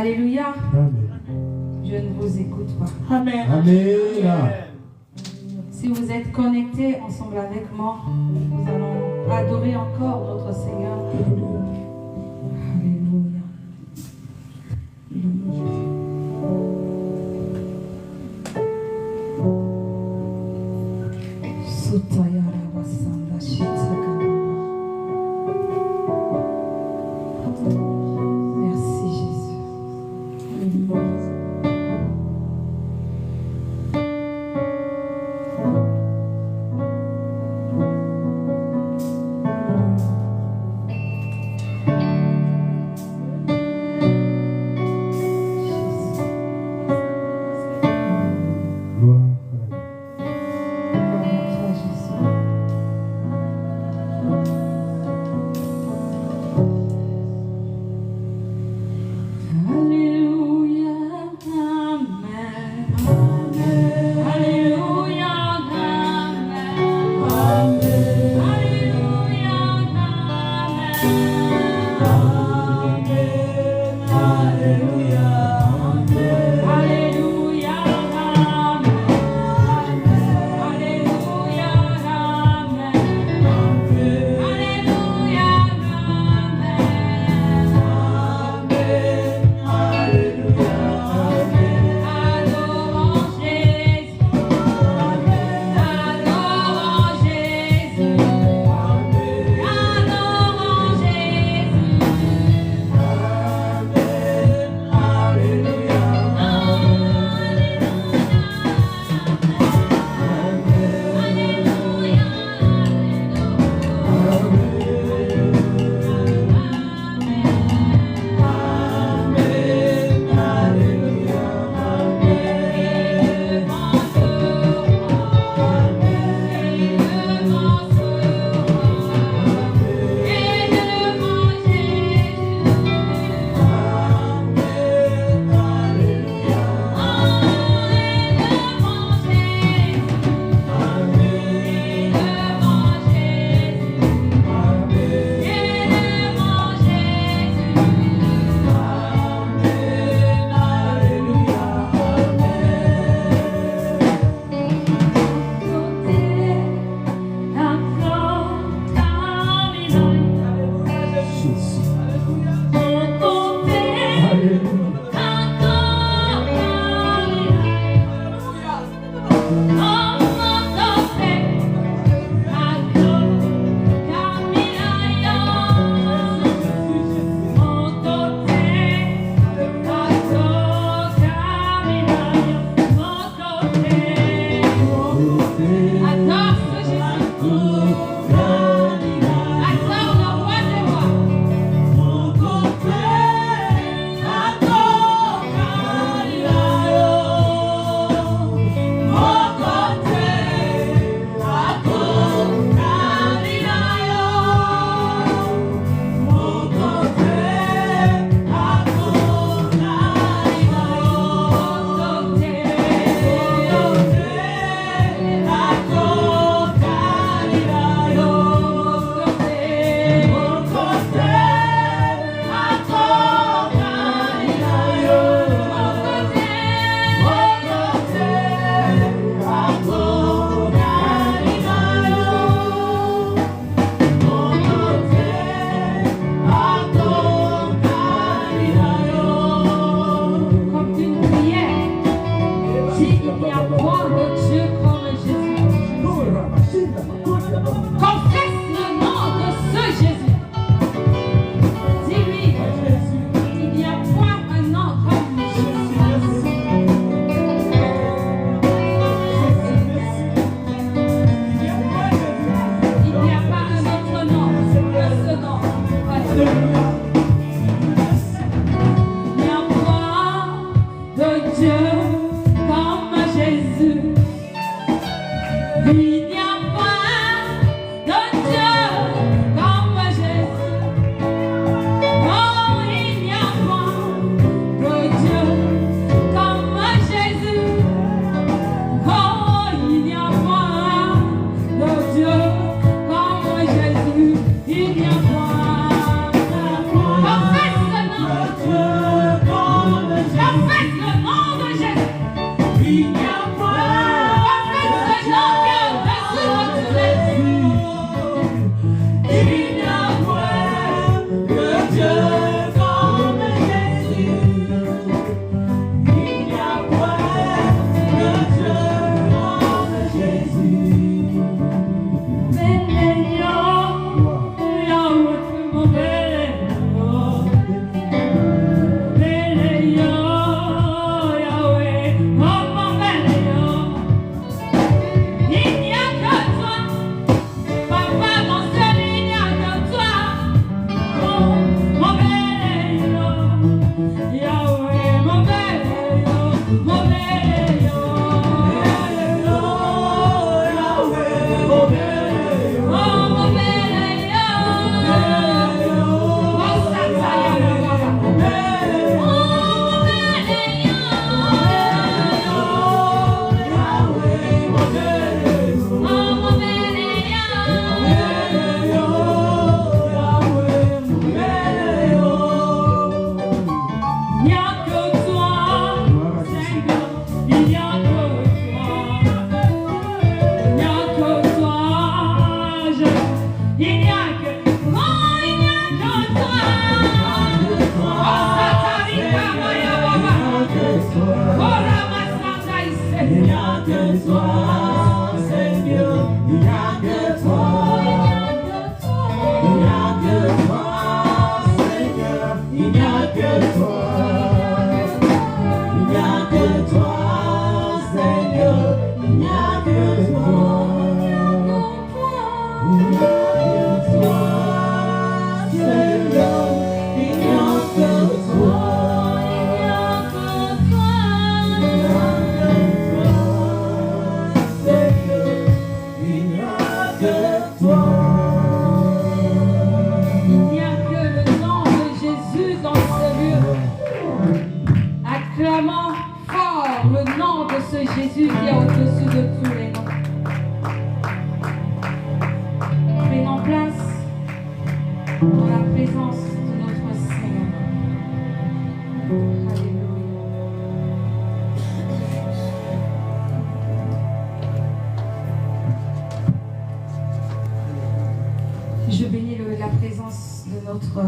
Alléluia. Amen. Je ne vous écoute pas. Amen. Amen. Si vous êtes connectés ensemble avec moi, nous allons adorer encore notre Seigneur. Alléluia. Merci Jésus. Gloire Gloire à toi, Jésus. Alléluia, Amen. Alléluia, Amen. Alléluia, Alléluia, Il n'y a pas de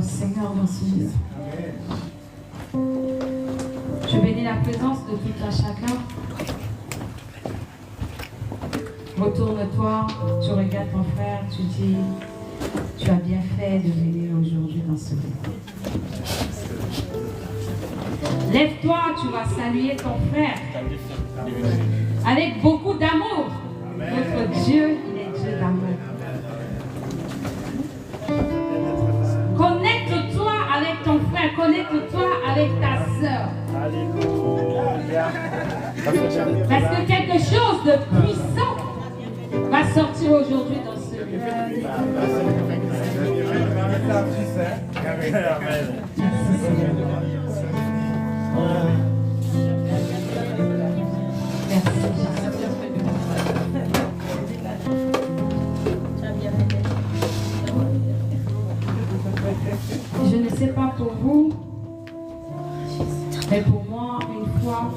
Seigneur dans ce lieu. Je bénis la présence de tout un chacun. Retourne-toi, tu regardes ton frère, tu dis, tu as bien fait de venir aujourd'hui dans ce lieu. Lève-toi, tu vas saluer ton frère avec beaucoup d'amour. Notre Dieu, il est Dieu d'amour. Connecte-toi avec ton frère, connecte-toi avec ta sœur. Parce que quelque chose de puissant va sortir aujourd'hui dans ce lieu. Je ne sais pas pour vous, mais pour moi, une fois,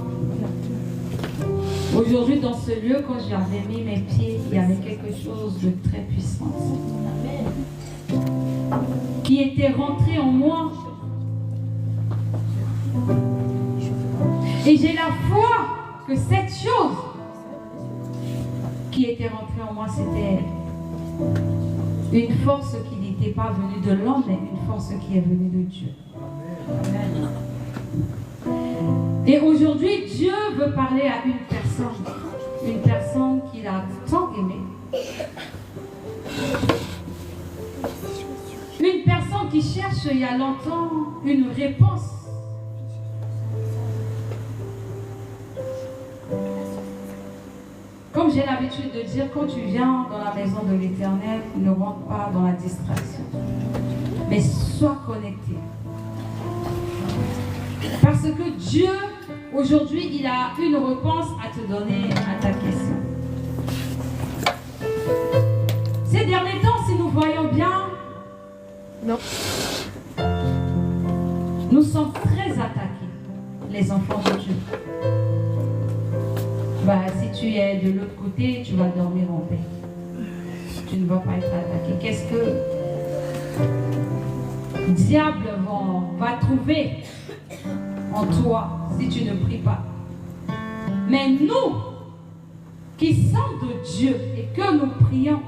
aujourd'hui dans ce lieu, quand j'avais mis mes pieds, il y avait quelque chose de très puissant qui était rentré en moi. Et j'ai la foi que cette chose qui était rentrée en moi, c'était une force qui n'était pas venue de l'homme, mais une force qui est venue de Dieu. Et aujourd'hui, Dieu veut parler à une personne qu'il a tant aimée, une personne qui cherche il y a longtemps une réponse. Comme j'ai l'habitude de dire, quand tu viens dans la maison de l'Éternel, ne rentre pas dans la distraction, mais sois connecté. Parce que Dieu, aujourd'hui, il a une réponse à te donner à ta question. Ces derniers temps, si nous voyons bien, non, nous sommes très attaqués, les enfants de Dieu. Bah, si tu es de l'autre côté, tu vas dormir en paix. Tu ne vas pas être attaqué. Qu'est-ce que le diable va trouver en toi si tu ne pries pas? Mais nous, qui sommes de Dieu et que nous prions,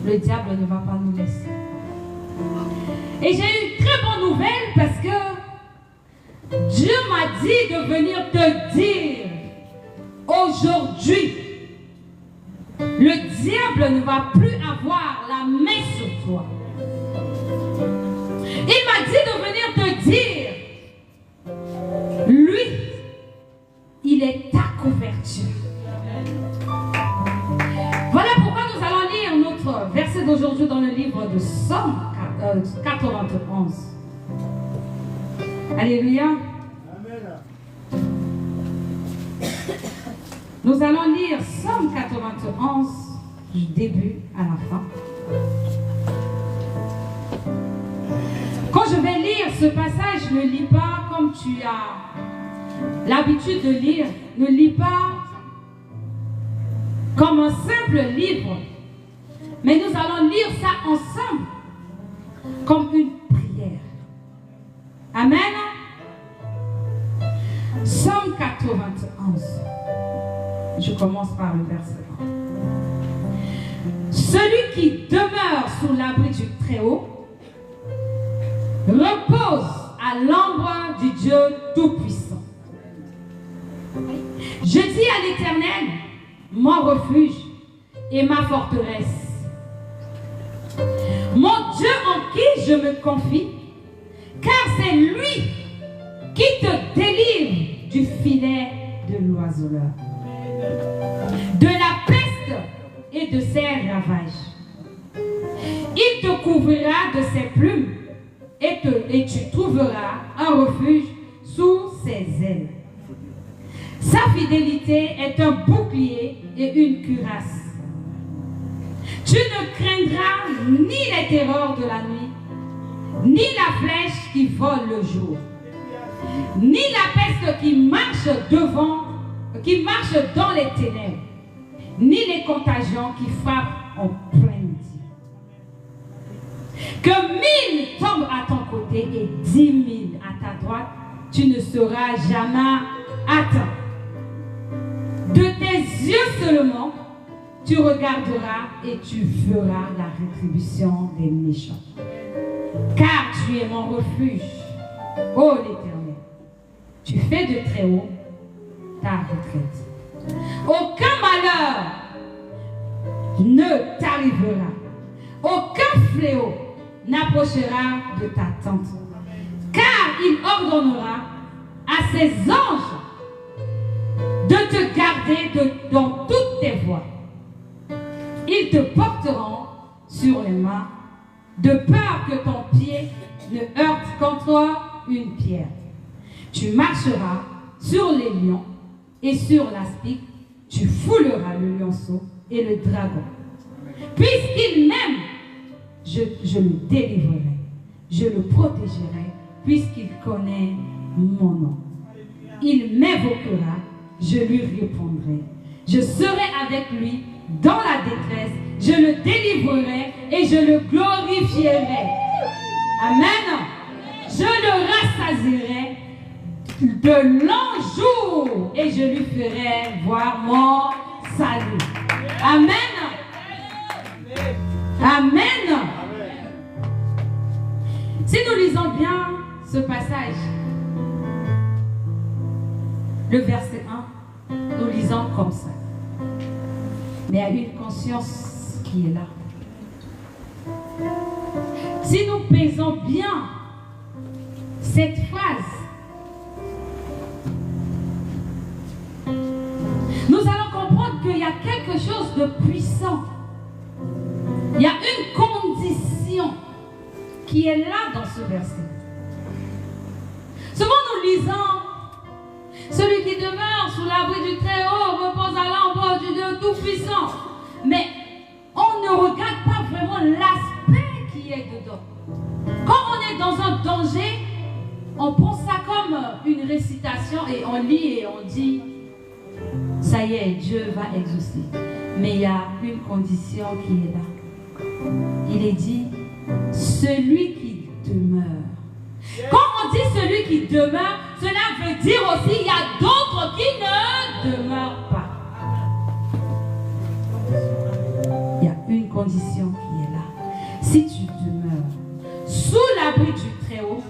le diable ne va pas nous laisser. Et j'ai une très bonne nouvelle parce que Dieu m'a dit de venir te dire aujourd'hui, le diable ne va plus avoir la main sur toi. Il m'a dit de venir te dire, lui, il est ta couverture. Voilà pourquoi nous allons lire notre verset d'aujourd'hui dans le livre de Somme 91. Alléluia. Nous allons lire Somme 91 du début à la fin. Quand je vais lire ce passage, ne lis pas comme tu as l'habitude de lire. Ne lis pas comme un simple livre. Mais nous allons lire ça ensemble comme une prière. Amen. Somme 91. Je commence par le verset 1. Celui qui demeure sous l'abri du Très-Haut repose à l'ombre du Dieu Tout-Puissant. Je dis à l'Éternel, mon refuge et ma forteresse, mon Dieu en qui je me confie, car c'est lui qui te délivre du filet de l'oiseleur, de la peste et de ses ravages. Il te couvrira de ses plumes et tu trouveras un refuge sous ses ailes. Sa fidélité est un bouclier et une cuirasse. Tu ne craindras ni les terreurs de la nuit, ni la flèche qui vole le jour, ni la peste qui marche dans les ténèbres, ni les contagions qui frappent en plein midi. Que 1000 tombent à ton côté et 10 000 à ta droite, tu ne seras jamais atteint. De tes yeux seulement, tu regarderas et tu verras la rétribution des méchants. Car tu es mon refuge, ô l'Éternel. Tu fais de très haut ta retraite. Aucun malheur ne t'arrivera. Aucun fléau n'approchera de ta tente. Car il ordonnera à ses anges de te garder dans toutes tes voies. Ils te porteront sur les mains, de peur que ton pied ne heurte contre une pierre. Tu marcheras sur les lions et sur l'aspic, tu fouleras le lionceau et le dragon. Puisqu'il m'aime, je le délivrerai, je le protégerai, puisqu'il connaît mon nom. Il m'invoquera, je lui répondrai. Je serai avec lui dans la détresse, je le délivrerai et je le glorifierai. Amen. Je le rassasierai de longs jours et je lui ferai voir mon salut. Amen. Amen. Si nous lisons bien ce passage, le verset 1, nous lisons comme ça. Mais il y a une conscience qui est là. Si nous pesons bien cette phrase, nous allons comprendre qu'il y a quelque chose de puissant. Il y a une condition qui est là dans ce verset. Souvent nous lisons, celui qui demeure sous l'abri du Très-Haut repose à l'ombre du Dieu Tout-Puissant. Mais on ne regarde pas vraiment l'aspect qui est dedans. Quand on est dans un danger, on prend ça comme une récitation et on lit et on dit, ça y est, Dieu va exaucer. Mais il y a une condition qui est là. Il est dit, celui qui demeure. Quand on dit celui qui demeure, cela veut dire aussi qu'il y a d'autres qui ne demeurent pas. Il y a une condition qui est si tu demeures sous l'abri du Très-Haut,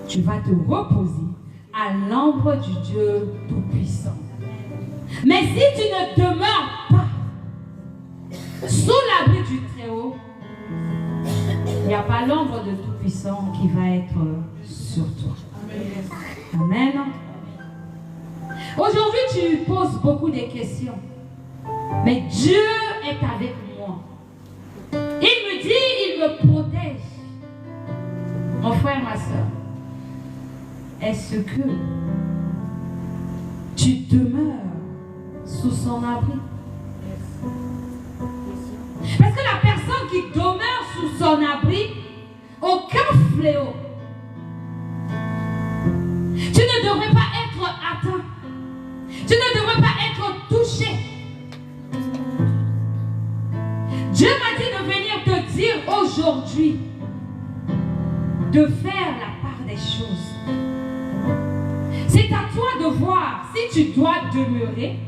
tu vas te reposer à l'ombre du Dieu Tout-Puissant. Mais si tu ne demeures pas sous l'abri du Très-Haut, il n'y a pas l'ombre de Tout-Puissant qui va être sur toi. Amen. Aujourd'hui, tu poses beaucoup de questions. Mais Dieu est avec moi. Il me dit, il me protège. Mon frère, ma soeur, est-ce que tu demeures sous son abri? Parce que la personne qui demeure sous son abri, aucun fléau. Tu ne devrais pas être atteint. Tu ne devrais pas être touché. Dieu m'a dit de venir te dire aujourd'hui de faire la part des choses. C'est à toi de voir si tu dois demeurer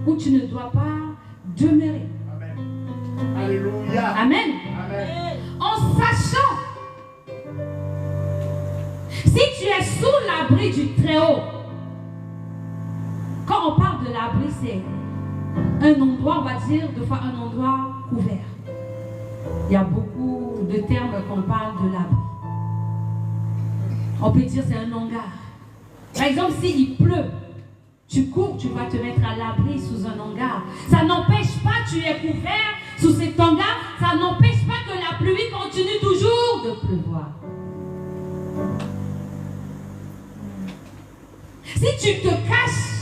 ou tu ne dois pas demeurer. Amen. Alléluia. Amen. Amen. En sachant, si tu es sous l'abri du Très-Haut, quand on parle de l'abri, c'est un endroit, on va dire, de fois un endroit couvert. Il y a beaucoup de termes qu'on parle de l'abri. On peut dire c'est un hangar. Par exemple, s'il pleut, tu cours, tu vas te mettre à l'abri sous un hangar. Ça n'empêche pas, tu es couvert sous cet hangar, ça n'empêche pas que la pluie continue toujours de pleuvoir. Si tu te caches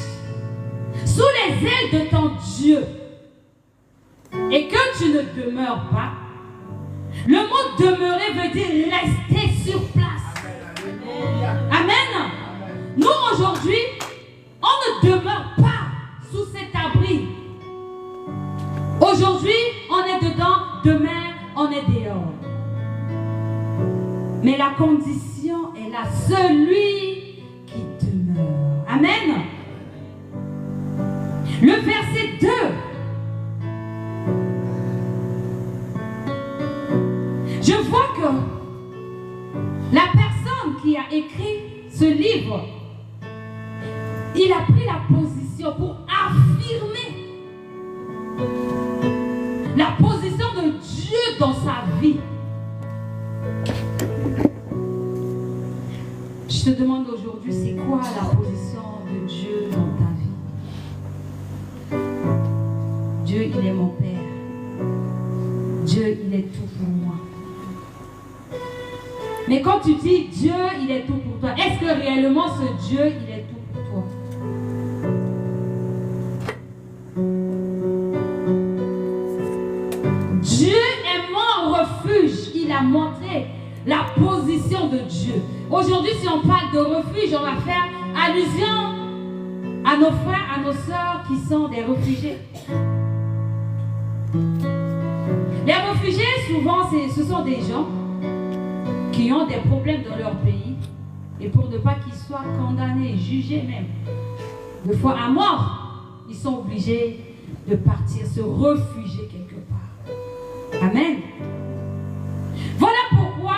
sous les ailes de ton Dieu et que tu ne demeures pas, le mot demeurer veut dire rester sur place. Amen. Nous aujourd'hui, on ne demeure pas sous cet abri. Aujourd'hui, on est dedans, demain, on est dehors. Mais la condition est là, celui qui demeure. Amen. Le verset 2. Je vois que la personne qui a écrit ce livre, il a pris la position pour affirmer la position de Dieu dans sa vie. Je te demande aujourd'hui, c'est quoi la position de Dieu dans ta vie? Dieu, il est mon Père. Dieu, il est tout pour moi. Mais quand tu dis Dieu, il est tout pour toi, est-ce que réellement ce Dieu, il est tout pour toi? Dieu est mon refuge. Il a montré la position de Dieu. Aujourd'hui, si on parle de refuge, on va faire allusion à nos frères, à nos sœurs qui sont des réfugiés. Les réfugiés, souvent, ce sont des gens qui ont des problèmes dans leur pays et pour ne pas qu'ils soient condamnés, jugés même, de fois à mort, ils sont obligés de partir, se réfugier quelque part. Amen. Voilà pourquoi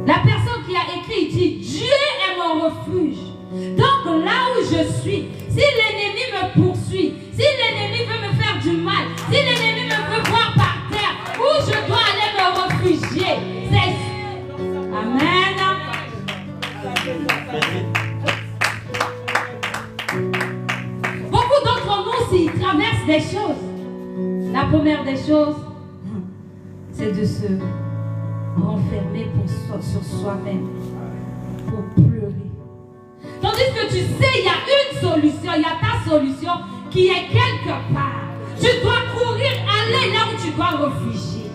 la personne qui a écrit dit Dieu est mon refuge. Donc là où je suis, si l'ennemi me poursuit, si l'ennemi veut me faire du mal, si l'ennemi me veut voir par terre, où je dois aller me réfugier, c'est... Amen. Beaucoup d'entre nous, s'ils traversent des choses, la première des choses, c'est de se renfermer sur soi-même, pour pleurer. Tandis que tu sais, il y a une solution, il y a ta solution qui est quelque part. Tu dois courir, aller là où tu dois réfugier.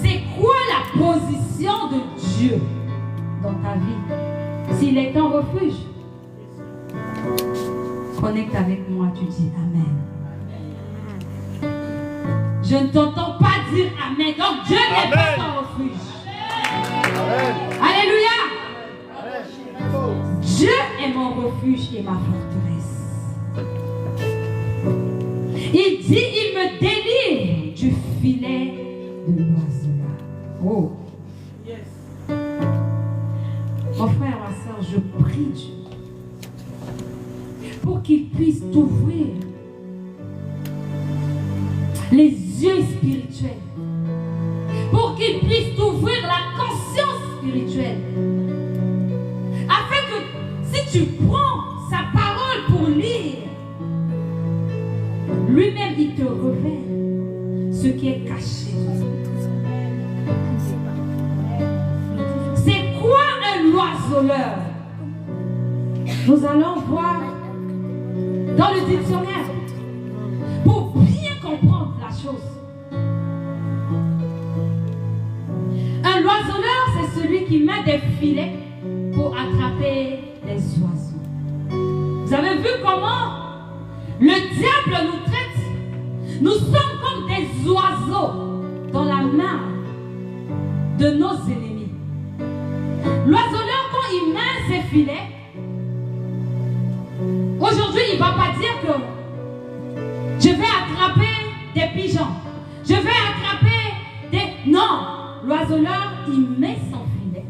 C'est quoi la position de Dieu dans ta vie? S'il est ton refuge, connecte avec moi, tu dis Amen. Je ne t'entends pas dire Amen. Donc Dieu n'est pas ton refuge. Amen. Alléluia. Amen. Dieu est mon refuge et ma forteresse. Il dit, il me délivre du filet de l'oiseleur. Oh. Mon frère, ma soeur, je prie Dieu pour qu'il puisse t'ouvrir les yeux spirituels, pour qu'il puisse t'ouvrir la conscience spirituelle, afin que si tu prends sa parole pour lire, lui-même il te révèle ce qui est caché. C'est quoi un oiseleur? Nous allons voir dans le dictionnaire pour bien comprendre la chose. Un oiseleur, c'est celui qui met des filets pour attraper les oiseaux. Vous avez vu comment le diable nous traite? Nous sommes comme des oiseaux dans la main de nos ennemis. L'oiseleur, quand il met ses filets, aujourd'hui, il ne va pas dire que je vais attraper des pigeons. Je vais attraper des... Non, l'oiseleur, il met son filet.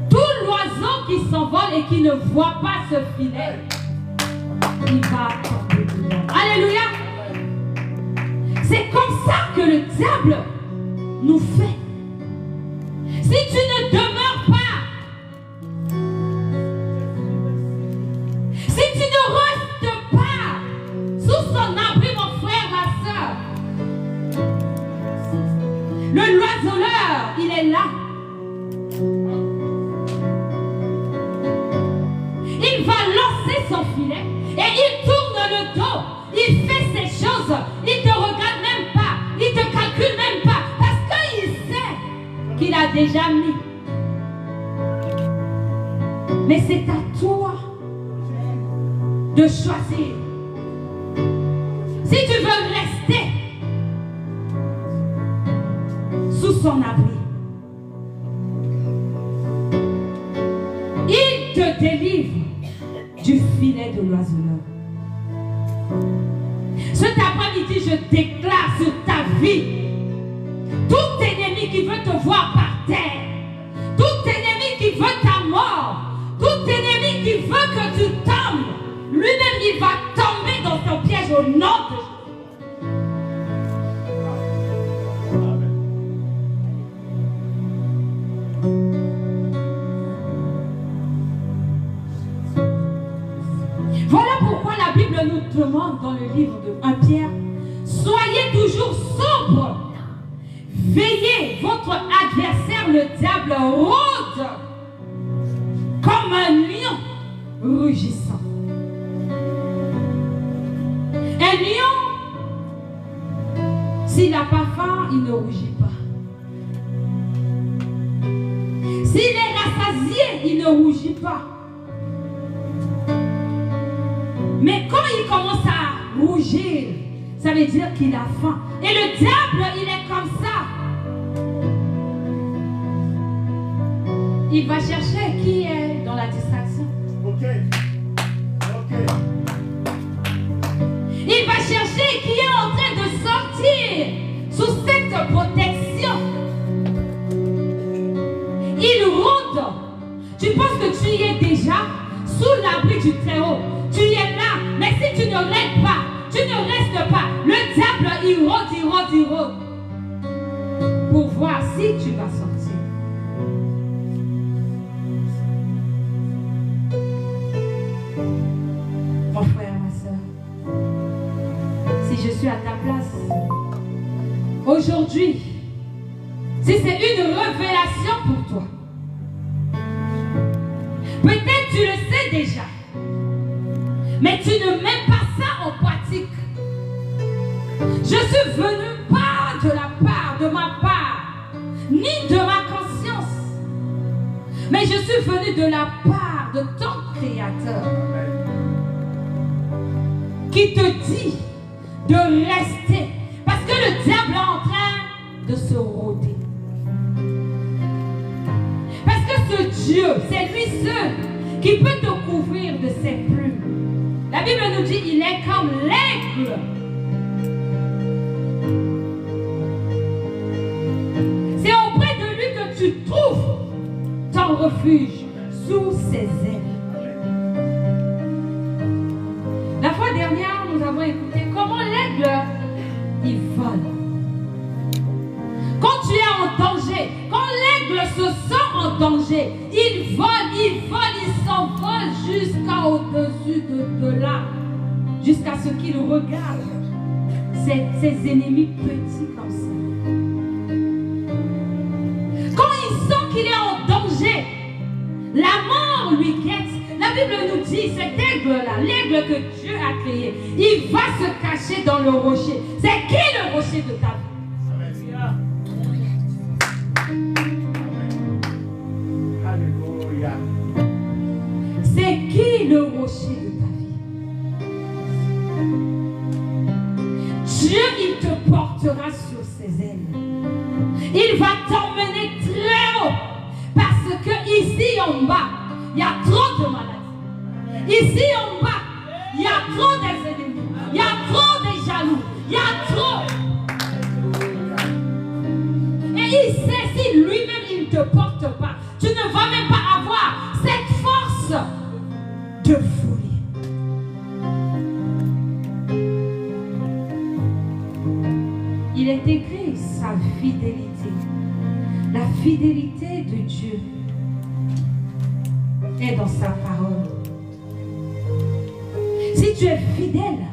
Tout l'oiseau qui s'envole et qui ne voit pas ce filet, il va tomber dedans. Alléluia. C'est comme ça que le diable nous fait. Si tu ne demeures pas, si tu ne restes pas sous son abri, mon frère, ma soeur, le oiseleur, il est là. Il va lancer son filet et il tourne le dos. Il fait ces choses. Il ne te regarde même pas. Il ne te calcule même pas. Parce qu'il sait qu'il a déjà mis. Mais c'est à toi de choisir. Si tu veux rester sous son abri, il te délivre du filet de l'oiseleur. Cet après-midi, je déclare sur ta vie, tout ennemi qui veut te voir par terre, tout ennemi qui veut ta mort, tout ennemi qui veut que tu tombes, lui-même il va tomber dans ton piège au nom de Jésus. Voilà pourquoi la Bible nous demande dans le livre de 1 Pierre, soyez toujours sobres, veillez, votre adversaire le diable rôde comme un lion rugissant. Un lion, s'il n'a pas faim, il ne rougit pas. S'il est rassasié, il ne rougit pas. Mais quand il commence à rougir, ça veut dire qu'il a faim. Et le diable, il est comme ça. Il va chercher qui est dans la distraction. Ok. Il va chercher qui est en train de sortir sous cette protection. Il rôde. Tu penses que tu y es déjà sous l'abri du Très-Haut. Tu y es là, mais si tu ne restes pas, tu ne restes pas. Le diable, il rôde. Pour voir si tu vas sortir. Mon frère, ma soeur, si je suis à ta place, aujourd'hui, si c'est une révélation pour toi, peut-être tu le sais déjà, mais tu ne mets pas ça en pratique. Je suis venu pas de la part, de ma part, ni de ma conscience, mais je suis venu de la part de ton Créateur qui te dit de rester, parce que le diable est en train de se rôder. Parce que ce Dieu, c'est lui seul qui peut te couvrir de ses plumes. La Bible nous dit il est comme l'aigle refuge sous ses ailes. La fois dernière, nous avons écouté comment l'aigle, il vole. Quand tu es en danger, quand l'aigle se sent en danger, il vole, il s'envole jusqu'à au-dessus de là, jusqu'à ce qu'il regarde ses ennemis petits comme ça. Quand il sent qu'il est en danger, la mort lui guette. La Bible nous dit, cet aigle-là, l'aigle que Dieu a créé, il va se cacher dans le rocher. C'est qui le rocher de ta vie? Alléluia. C'est qui le rocher de ta vie? Dieu, il te portera sur ses ailes. Il va t'emmener très haut. Parce que ici en bas, il y a trop de maladies. Ici en bas, il y a trop d'ennemis. Il y a trop de jaloux. Il y a trop. Et il sait si lui-même il ne te porte pas, tu ne vas même pas avoir cette force de folie. Il est écrit sa fidélité. La fidélité de Dieu est dans sa parole. Si tu es fidèle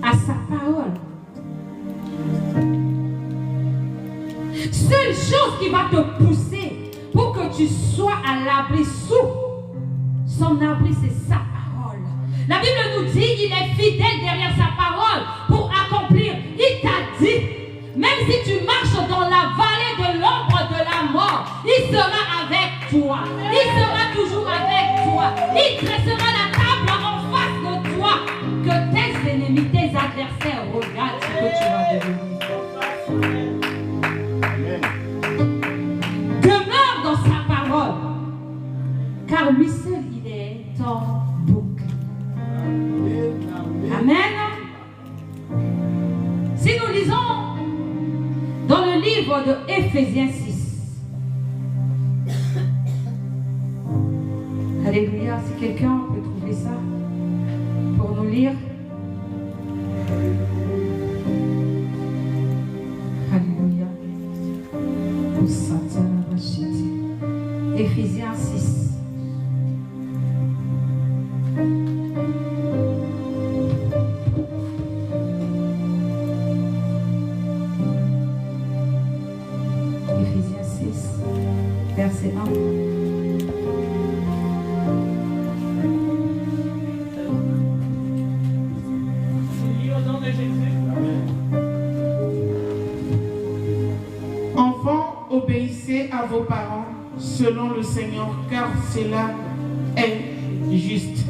à sa parole, seule chose qui va te pousser pour que tu sois à l'abri sous son abri, c'est sa parole. La Bible nous dit il est fidèle derrière sa parole pour accomplir. Il t'a dit, même si tu marches dans la vallée de l'ombre de la mort, il sera avec toi. Il sera toujours avec toi. Il dressera la table en face de toi. Que tes ennemis, tes adversaires regardent ce que tu vas devenir. Demeure dans sa parole. Car lui seul, il est ton bouc. Amen. Si nous lisons dans le livre de Éphésiens 6. Alléluia, si quelqu'un peut trouver ça pour nous lire. Alléluia. Éphésiens 6. Éphésiens 6, verset 1. Enfants, obéissez à vos parents selon le Seigneur, car cela est juste.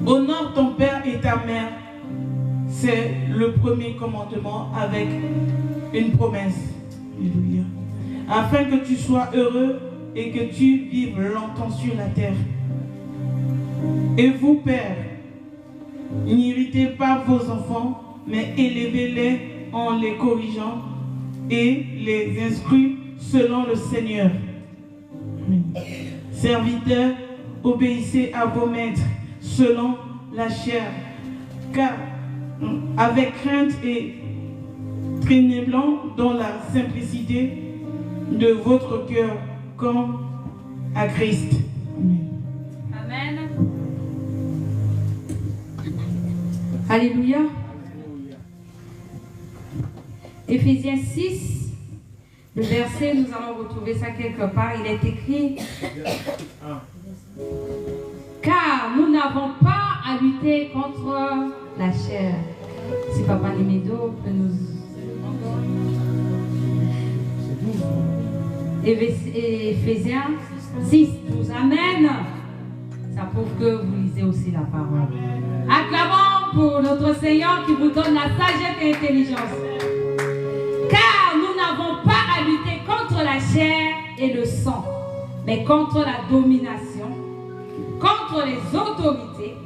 Honore ton père et ta mère. C'est le premier commandement avec une promesse. Alléluia. Afin que tu sois heureux et que tu vives longtemps sur la terre. Et vous, pères, n'irritez pas vos enfants, mais élevez-les en les corrigeant et les instruisez selon le Seigneur. Amen. Serviteurs, obéissez à vos maîtres selon la chair, car avec crainte et tremblant dans la simplicité de votre cœur, comme à Christ. Amen. Amen. Alléluia. Éphésiens 6, le verset, nous allons retrouver ça quelque part. Il est écrit: car nous n'avons pas à lutter contre la chair. Si Papa Nimedo peut nous... Éphésiens 6, 12. Amen. Ça prouve que vous lisez aussi la parole. Acclamons pour notre Seigneur qui vous donne la sagesse et l'intelligence. Car nous n'avons pas à lutter contre la chair et le sang, mais contre la domination, contre les autorités,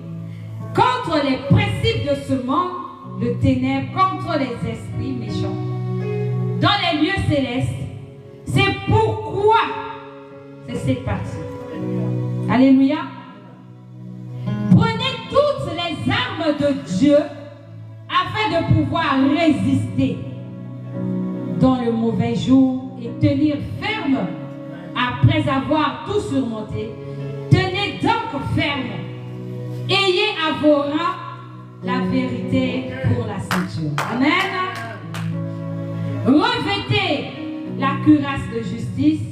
contre les principes de ce monde de ténèbres, contre les esprits méchants, dans les lieux célestes. C'est pourquoi c'est cette partie. Alléluia. Prenez toutes les armes de Dieu afin de pouvoir résister dans le mauvais jour et tenir ferme après avoir tout surmonté. Tenez donc ferme. Ayez à vos rangs la vérité pour la ceinture. Amen. Revêtez la cuirasse de justice.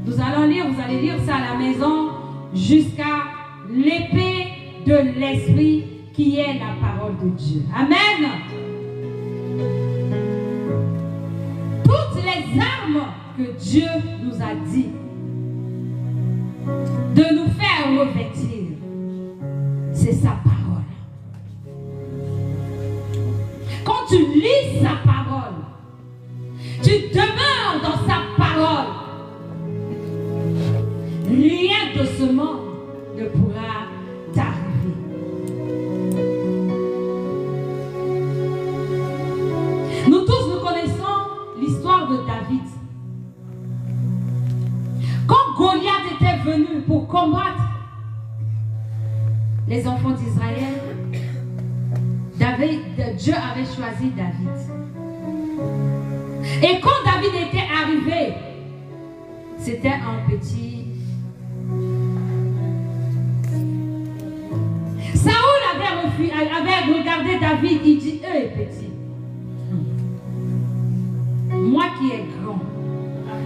Nous allons lire, vous allez lire ça à la maison, jusqu'à l'épée de l'esprit qui est la parole de Dieu. Amen. Toutes les armes que Dieu nous a dit de nous faire revêtir, c'est sa parole. Quand tu lis sa parole, tu demeures dans sa parole, rien de ce monde ne pourra t'arriver. Nous tous, nous connaissons l'histoire de David. Quand Goliath était venu pour combattre les enfants d'Israël, Dieu avait choisi David. Et quand David était arrivé, c'était un petit... Saoul avait regardé David, il dit, petit, moi qui est grand.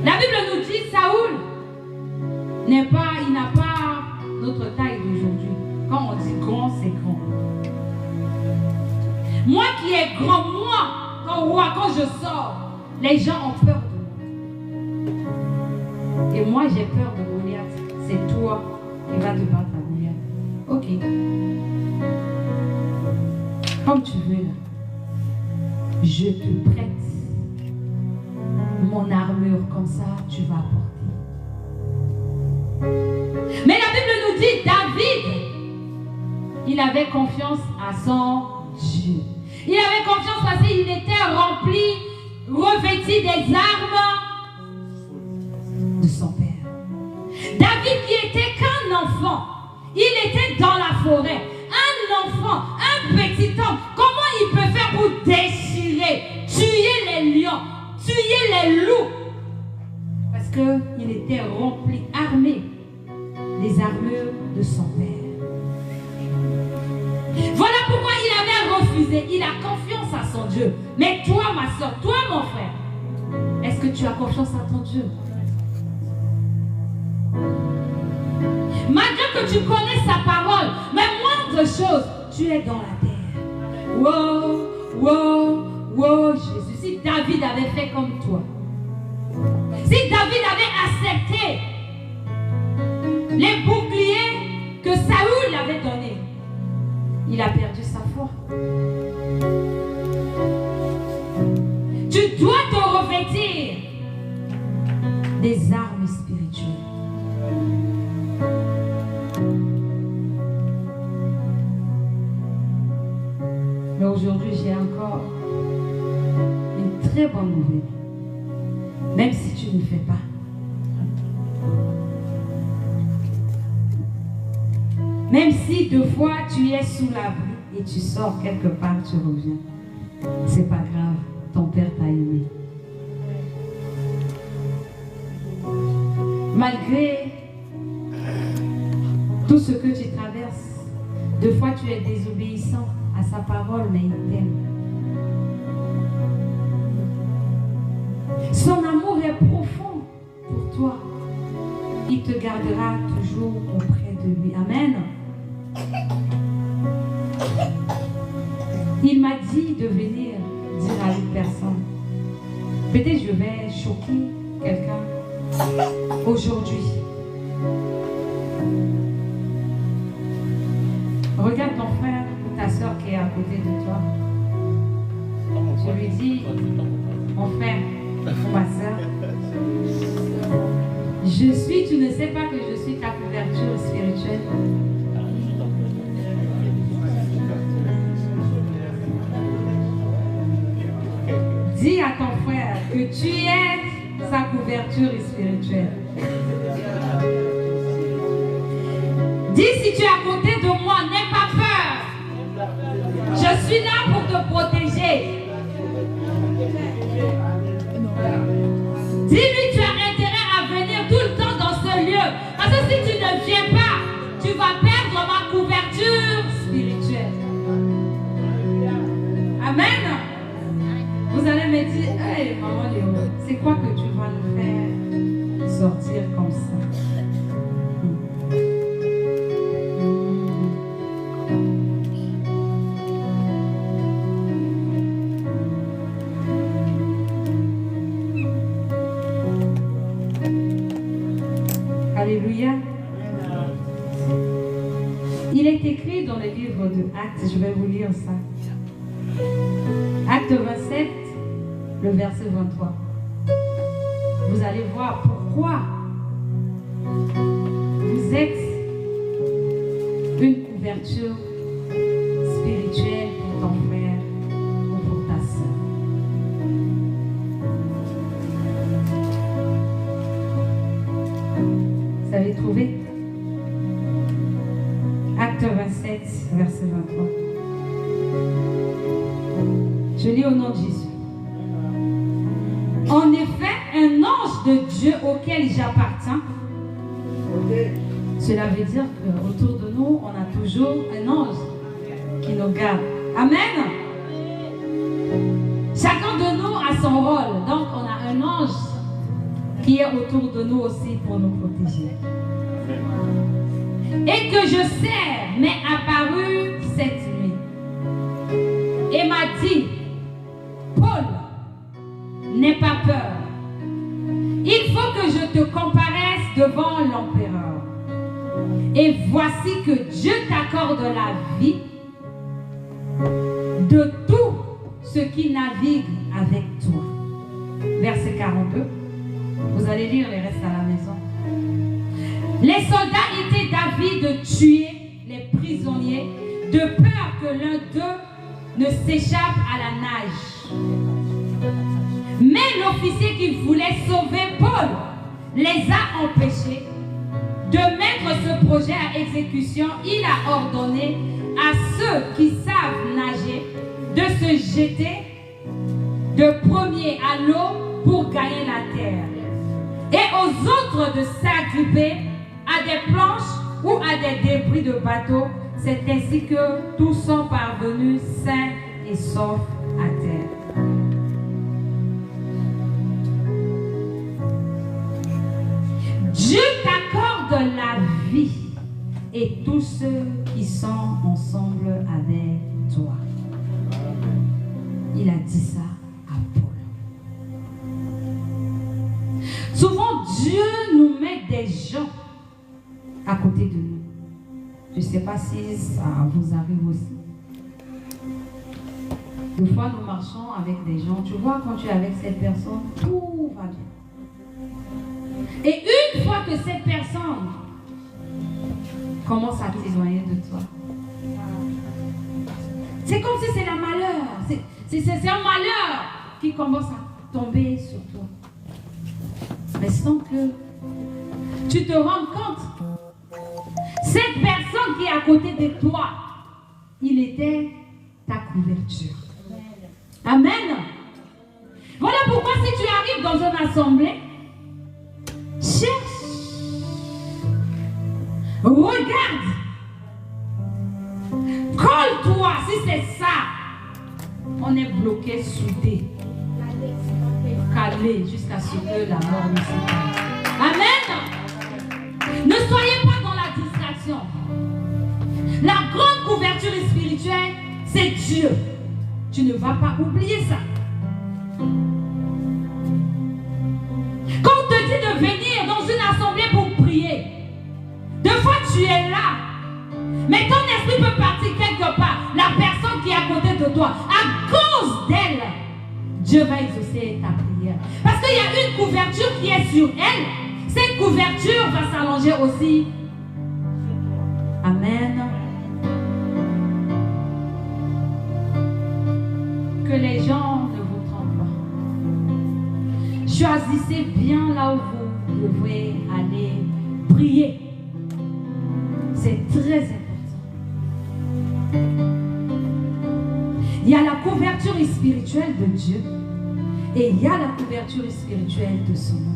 La Bible nous dit, Saoul il n'a pas notre taille d'aujourd'hui. Quand on dit grand, c'est grand. Moi qui est grand, moi, quand je sors, les gens ont peur de moi. Et moi, j'ai peur de Goliath. C'est toi qui vas te battre à Goliath. Ok. Comme tu veux là. Je te prête mon armure, comme ça tu vas porter. Mais la Bible nous dit, David, il avait confiance à son Dieu. Il avait confiance parce qu'il était rempli, revêtu des armes de son père. David qui était qu'un enfant, il était dans la forêt. Un enfant, un petit homme, comment il peut faire pour déchirer, tuer les lions, tuer les loups? Parce qu'il était rempli, armé des armures de son père. Voilà pourquoi il avait refusé. Il a confiance à son Dieu. Mais toi, ma soeur, toi, mon frère, est-ce que tu as confiance à ton Dieu? Malgré que tu connais sa parole, mais moindre chose, tu es dans la terre. Wow, wow, wow, Jésus. Si David avait fait comme toi, si David avait accepté les boucliers que Saoul avait donnés, il a perdu sa foi. Tu dois te revêtir des armes spirituelles. Mais aujourd'hui, j'ai encore une très bonne nouvelle. Même si tu ne fais pas. Même si deux fois tu es sous l'abri et tu sors quelque part, tu reviens. C'est pas grave, ton Père t'a aimé. Malgré tout ce que tu traverses, deux fois tu es désobéissant à sa parole, mais il t'aime. Son amour est profond pour toi. Il te gardera toujours auprès de lui. Amen. Il m'a dit de venir dire à une personne. Peut-être je vais choquer quelqu'un aujourd'hui. Regarde ton frère ou ta soeur qui est à côté de toi. Je lui dis, mon frère, ma soeur, tu ne sais pas que je suis ta couverture spirituelle. Dis à ton frère que tu es sa couverture couverture spirituelle. Dis si tu es à côté de moi, n'aie pas peur. Je suis là pour te protéger. Dis-lui tu as intérêt à venir tout le temps dans ce lieu. Parce que si tu ne viens pas, tu vas perdre ma couverture spirituelle. Amen. Vous allez me dire, hey maman Léo, c'est quoi que tu vas nous faire sortir comme ça? Alléluia. Il est écrit dans le livre de Actes, je vais vous lire ça. Acte 27, le verset 23. Vous allez voir pourquoi vous êtes une couverture spirituelle pour ton frère ou pour ta soeur. Vous avez trouvé? Acte 27, verset 23. Je lis au nom de Jésus. En effet, un ange de Dieu auquel j'appartiens, cela veut dire qu'autour de nous, on a toujours un ange qui nous garde. Amen. Chacun de nous a son rôle. Donc, on a un ange qui est autour de nous aussi pour nous protéger. Et que je sers m'est apparu cette nuit et m'a dit, Paul, n'aie pas peur. Il faut que je te comparaisse devant l'empereur. Et voici que Dieu t'accorde la vie de tous ceux qui naviguent avec toi. Verset 42. Vous allez lire les restes à la maison. Les soldats étaient d'avis de tuer les prisonniers de peur que l'un d'eux ne s'échappe à la nage. Mais l'officier qui voulait sauver Paul les a empêchés de mettre ce projet à exécution. Il a ordonné à ceux qui savent nager de se jeter de premier à l'eau pour gagner la terre, et aux autres de s'agripper à des planches ou à des débris de bateaux. C'est ainsi que tous sont parvenus sains et saufs à terre. Dieu t'accorde la vie et tous ceux qui sont ensemble avec toi. Il a dit ça à Paul. Souvent, Dieu nous met des gens à côté de nous. Je ne sais pas si ça vous arrive aussi. Des fois, nous marchons avec des gens. Tu vois, quand tu es avec cette personne, tout va bien. Et une fois que cette personne commence à t'éloigner de toi, c'est comme si c'est un malheur. C'est un malheur qui commence à tomber sur toi. Mais sans que tu te rendes compte, cette personne qui est à côté de toi, il était ta couverture. Amen. Voilà pourquoi si tu arrives dans une assemblée, cherche, regarde, colle-toi. Si c'est ça, on est bloqué, soudé, calé jusqu'à ce que la mort nous sépare. Amen. Ne soyez pas dans la distraction. La grande couverture spirituelle, c'est Dieu. Tu ne vas pas oublier ça. Quand on te dit de venir dans une assemblée pour prier, deux fois tu es là, mais ton esprit peut partir quelque part. La personne qui est à côté de toi, à cause d'elle, Dieu va exaucer ta prière. Parce qu'il y a une couverture qui est sur elle. Cette couverture va s'allonger aussi. Amen. Que les gens ne vous trompent pas. Choisissez bien là où vous devez aller prier. C'est très important. Il y a la couverture spirituelle de Dieu et il y a la couverture spirituelle de son nom.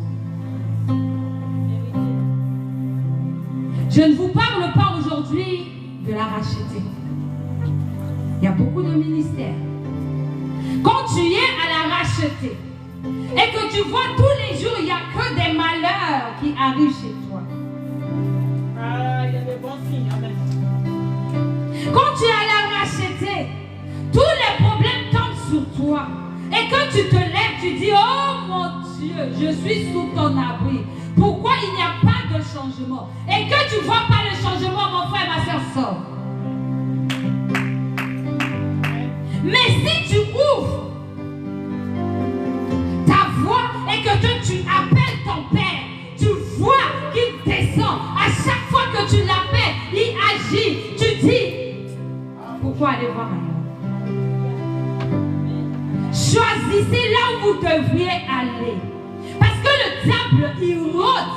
Je ne vous parle pas aujourd'hui de la racheter. Il y a beaucoup de ministères. Quand tu es à la racheter et que tu vois tous les jours, il n'y a que des malheurs qui arrivent chez toi. Ah, il y a des bons signes. Amen. Quand tu es à la racheter, tous les problèmes tombent sur toi. Et quand tu te lèves, tu dis, oh mon Dieu, je suis sous ton abri. Pourquoi il n'y a pas de changement? Et que tu ne vois pas le changement, mon frère, ma soeur, sort. Mais si tu ouvres ta voix et que tu appelles ton Père, tu vois qu'il descend. À chaque fois que tu l'appelles, il agit. Tu dis, pourquoi aller voir ailleurs? Choisissez là où vous devriez aller. Parce que le diable, il rôde.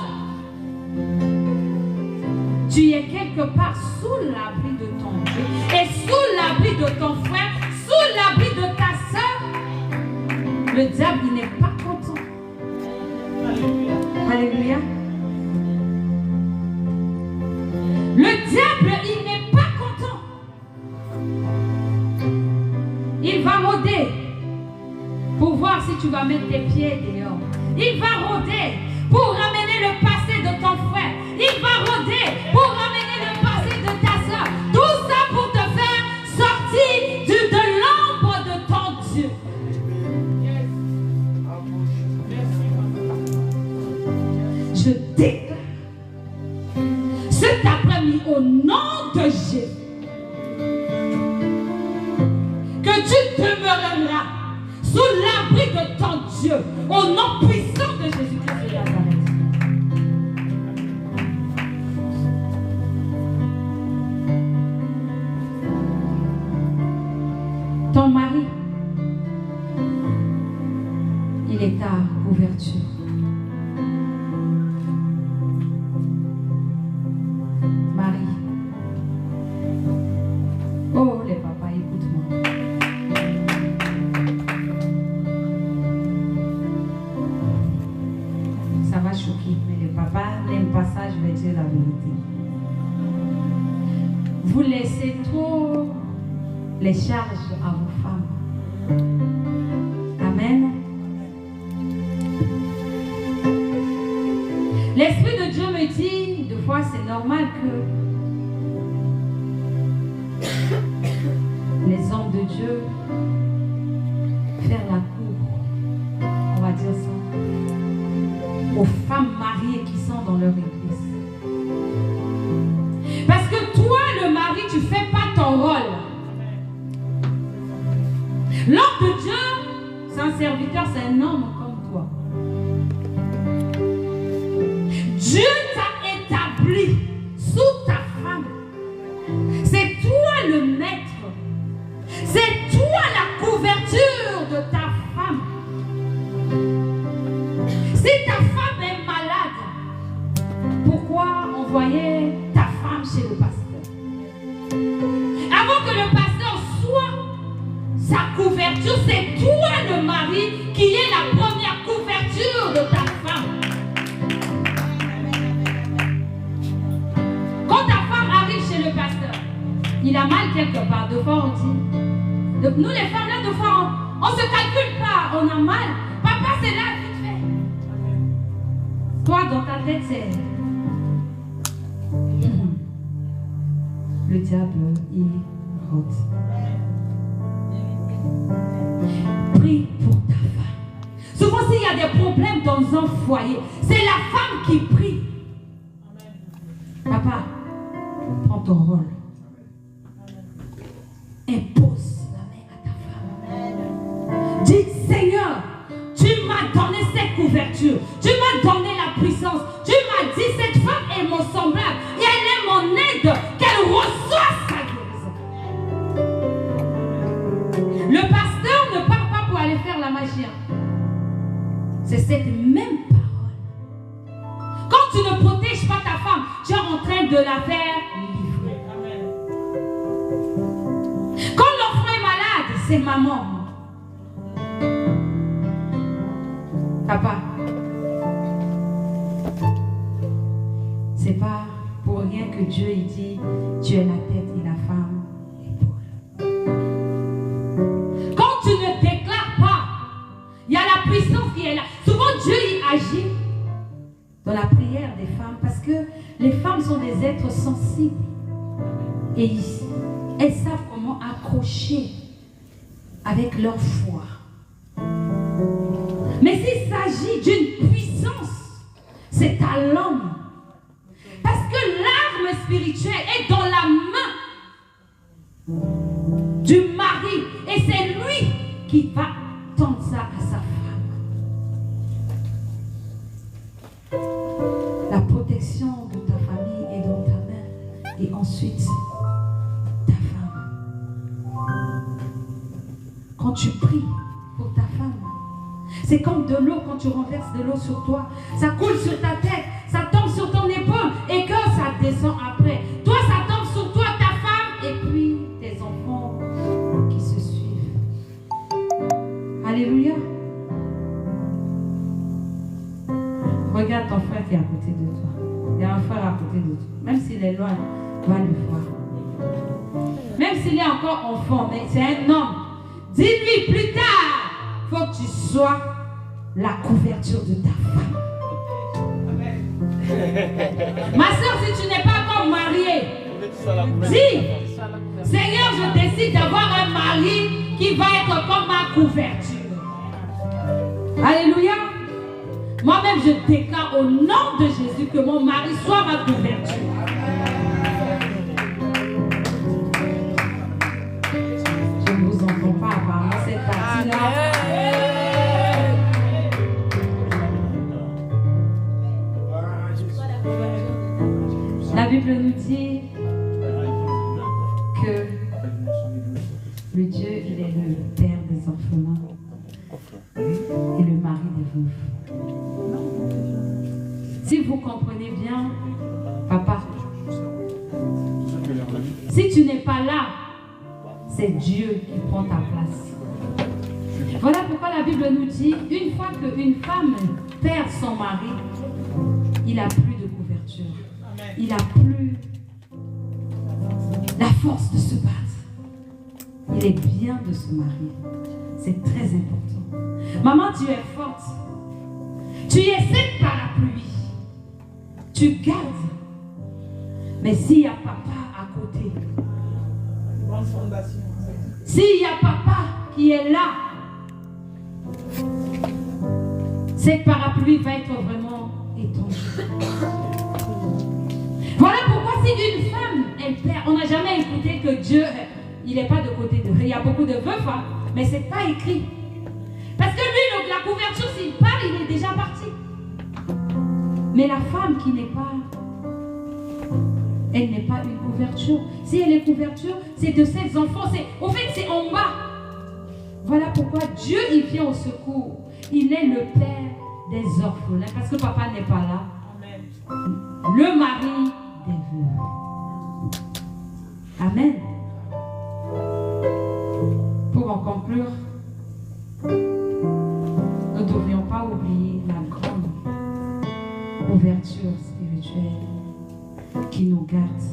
Tu es quelque part sous l'abri de ton Dieu et sous l'abri de ton frère, sous l'abri de ta soeur. Le diable, il n'est pas content. Alléluia. Alléluia. Le diable, il n'est pas content. Il va rôder pour voir si tu vas mettre tes pieds dehors. Il va rôder pour ramener le passé de ton frère. Il va rôder pour ramener le passé de ta soeur. Tout ça pour te faire sortir de l'ombre de ton Dieu. Je déclare cet après-midi au nom de Jésus que tu demeureras sous l'abri de ton Dieu au nom puissant de Jésus-Christ de Nazareth. Ton mari, il est ta couverture. Marie. Oh, les papas, écoute-moi. Ça va choquer, mais les papas n'aiment pas ça, je vais dire la vérité. Vous laissez trop les charges à vos femmes. Amen. L'Esprit de Dieu me dit, des fois c'est normal que les hommes de Dieu faire la cour, on va dire ça, aux femmes mariées qui sont dans leur église. Parce que toi, le mari, tu ne fais pas ton rôle. L'homme de Dieu, c'est un serviteur, c'est un homme comme toi. Dieu t'a établi sous ta femme. C'est toi le maître. C'est toi la couverture de ta femme. Si ta femme est malade, pourquoi envoyer ta femme chez le pasteur? Avant que le pasteur soit sa couverture, c'est toi le mari qui est la première couverture de ta femme. Quand ta femme arrive chez le pasteur, il a mal quelque part. De fois on dit, nous les femmes là, de fois on ne se calcule pas, on a mal. Papa c'est là, vite fait. Toi dans ta tête c'est... Le diable, il rôde. Prie pour ta femme. Souvent s'il y a des problèmes dans un foyer, c'est la femme qui prie. Papa, prends ton rôle. Impose la main à ta femme. Dis, Seigneur, tu m'as donné cette couverture. Tu m'as donné la puissance. Tu m'as dit, cette femme est mon semblable. Et elle est mon aide. Qu'elle reçoive sa guérison. Le pasteur ne part pas pour aller faire la magie. C'est cette même parole. Quand tu ne protèges pas ta femme, tu es en train de la faire livrer. Quand l'enfant est malade, c'est maman. Papa, c'est pas pour rien que Dieu il dit tu es la tête et la femme l'épaule. Quand tu ne déclares pas, il y a la puissance qui est là. Souvent Dieu il agit dans la prière des femmes parce que les femmes sont des êtres sensibles et elles savent comment accrocher avec leur foi. Mais s'il s'agit d'une puissance, c'est à l'homme. Parce que l'arme spirituelle est dans la main du mari. Et c'est lui qui va tendre ça à sa femme. La protection de ta famille est dans ta main. Et ensuite, ta femme. Quand tu pries pour ta femme, c'est comme de l'eau quand tu renverses de l'eau sur toi. Ça coule sur ta tête, ça tombe sur ton épaule et que ça descend après. Toi, ça tombe sur toi, ta femme et puis tes enfants qui se suivent. Alléluia. Regarde ton frère qui est à côté de toi. Il y a un frère à côté de toi. Même s'il est loin, va le voir. Même s'il est encore enfant, mais c'est un homme. Dis-lui plus tard, il faut que tu sois la couverture de ta femme. Ma soeur, si tu n'es pas encore mariée, dis, Seigneur, je décide d'avoir un mari qui va être comme ma couverture. Alléluia. Moi-même, je déclare au nom de Jésus que mon mari soit ma couverture. Je ne vous entends pas apparemment cette partie-là. La Bible nous dit que le Dieu, il est le père des orphelins et le mari des veuves. Si vous comprenez bien, papa, si tu n'es pas là, c'est Dieu qui prend ta place. Voilà pourquoi la Bible nous dit, une fois qu'une femme perd son mari, il n'a plus de couverture. Il n'a plus la force de se battre. Il est bien de se marier. C'est très important. Maman, tu es forte. Tu es cette parapluie. Tu gardes. Mais s'il y a papa à côté, s'il y a papa qui est là, cette parapluie va être vraiment étendue. Voilà pourquoi si une femme, elle perd, on n'a jamais écouté que Dieu, il n'est pas de côté de il y a beaucoup de veufs, hein, mais ce n'est pas écrit. Parce que lui, la couverture, s'il parle, il est déjà parti. Mais la femme qui n'est pas, elle n'est pas une couverture. Si elle est couverture, c'est de ses enfants. Au fait, c'est en bas. Voilà pourquoi Dieu, il vient au secours. Il est le père des orphelins. Parce que papa n'est pas là. Amen. Le mari des veuves. Amen. Pour en conclure, nous ne devrions pas oublier la grande ouverture spirituelle qui nous garde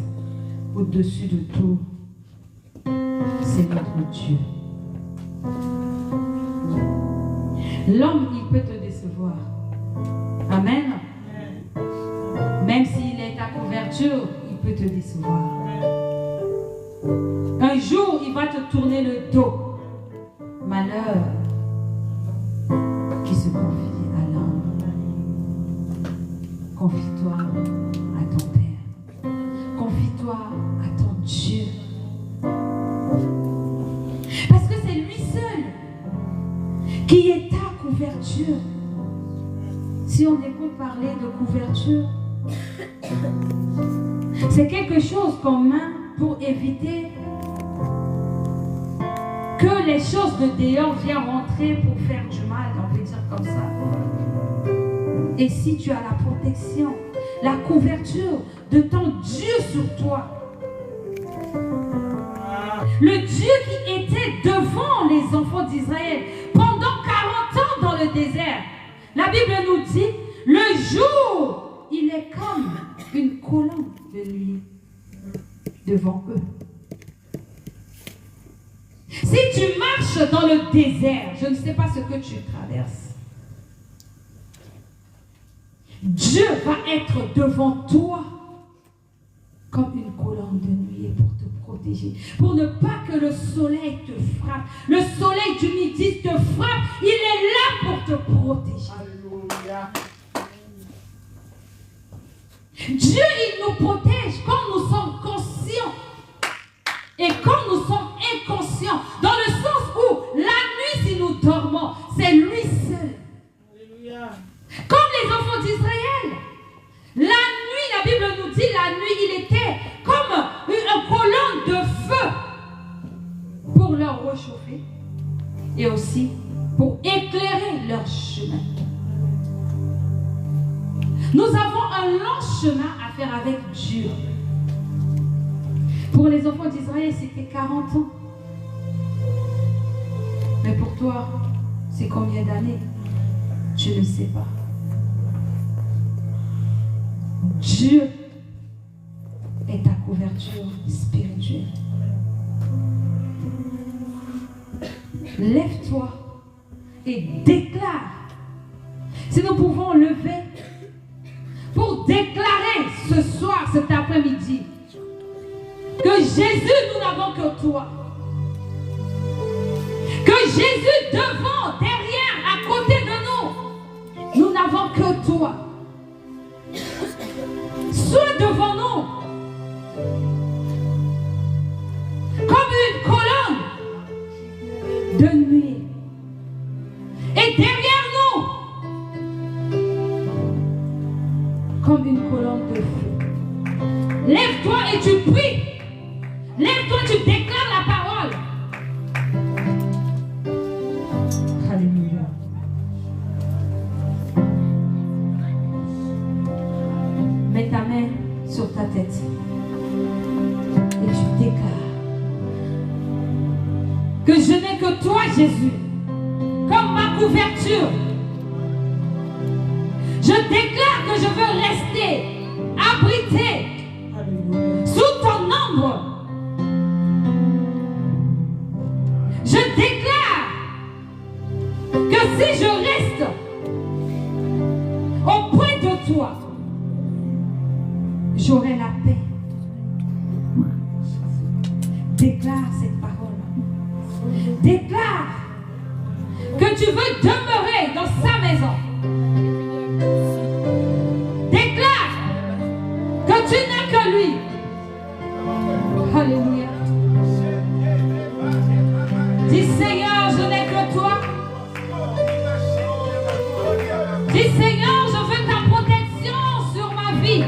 au-dessus de tout. C'est notre Dieu. L'homme, il peut te décevoir. Amen. Même s'il est ta couverture, il peut te décevoir. Un jour, il va te tourner le dos. Malheur qui se confie à l'homme. Confie-toi à ton Père. Confie-toi à ton Dieu. Parce que c'est lui seul qui est ta couverture. Si on écoute parler de couverture, c'est quelque chose qu'on met pour éviter que les choses de dehors viennent rentrer pour faire du mal, on peut dire comme ça. Et si tu as la protection, la couverture de ton Dieu sur toi, le Dieu qui était devant les enfants d'Israël pendant 40 ans dans le désert, la Bible nous dit, le jour, il est comme une colonne de nuit devant eux. Si tu marches dans le désert, je ne sais pas ce que tu traverses, Dieu va être devant toi comme une colonne de nuit pour te protéger, pour ne pas que le soleil te frappe. Le soleil du midi te frappe, il est là pour te protéger. Alléluia. Dieu, il nous protège quand nous sommes conscients et quand nous sommes inconscients, dans le sens où la nuit, si nous dormons, c'est lui seul. Alléluia. Comme les enfants d'Israël, la nuit, la Bible nous dit, la nuit, il était comme une colonne de feu pour leur réchauffer et aussi pour éclairer leur chemin. Nous avons un long chemin à faire avec Dieu. Pour les enfants d'Israël, c'était 40 ans. Mais pour toi, c'est combien d'années? Je ne sais pas. Dieu est ta couverture spirituelle. Lève-toi et déclare. Si nous pouvons lever pour déclarer ce soir, cet après-midi, que Jésus, nous n'avons que toi. Que Jésus, devant, derrière, à côté de nous, nous n'avons que toi. Sois devant nous comme une colonne de nuit. Et derrière nous, comme une colonne de feu. Lève-toi et tu pries. Lève-toi, tu déclares la parole. Alléluia. Mets ta main sur ta tête et tu déclares que je n'ai que toi, Jésus, comme ma couverture. Je déclare que je veux rester abrité sous ton ombre. Je déclare que si je reste auprès de toi, j'aurai la paix. Déclare cette parole. Déclare que tu veux demeurer dans sa maison. Déclare que tu n'as que lui. Alléluia. Dis Seigneur, je n'ai que toi. Dis Seigneur, je veux ta protection sur ma vie.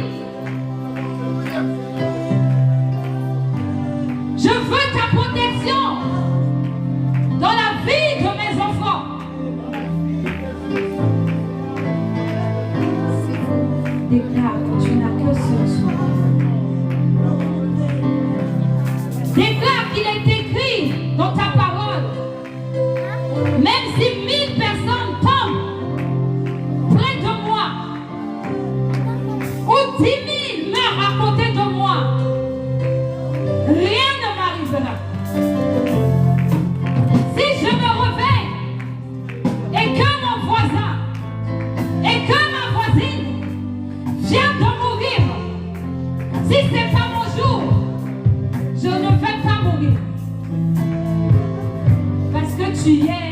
Je veux ta protection dans la vie de mes enfants. Déclare que tu n'as que ce soir. Déclare qu'il est écrit dans ta parole. Même si 1000 personnes tombent près de moi, ou 10 000 meurent à côté de moi, rien ne m'arrivera. Si je me réveille et que mon voisin et que ma voisine vient de mourir, si ce n'est pas mon jour, je ne vais pas mourir. Parce que tu es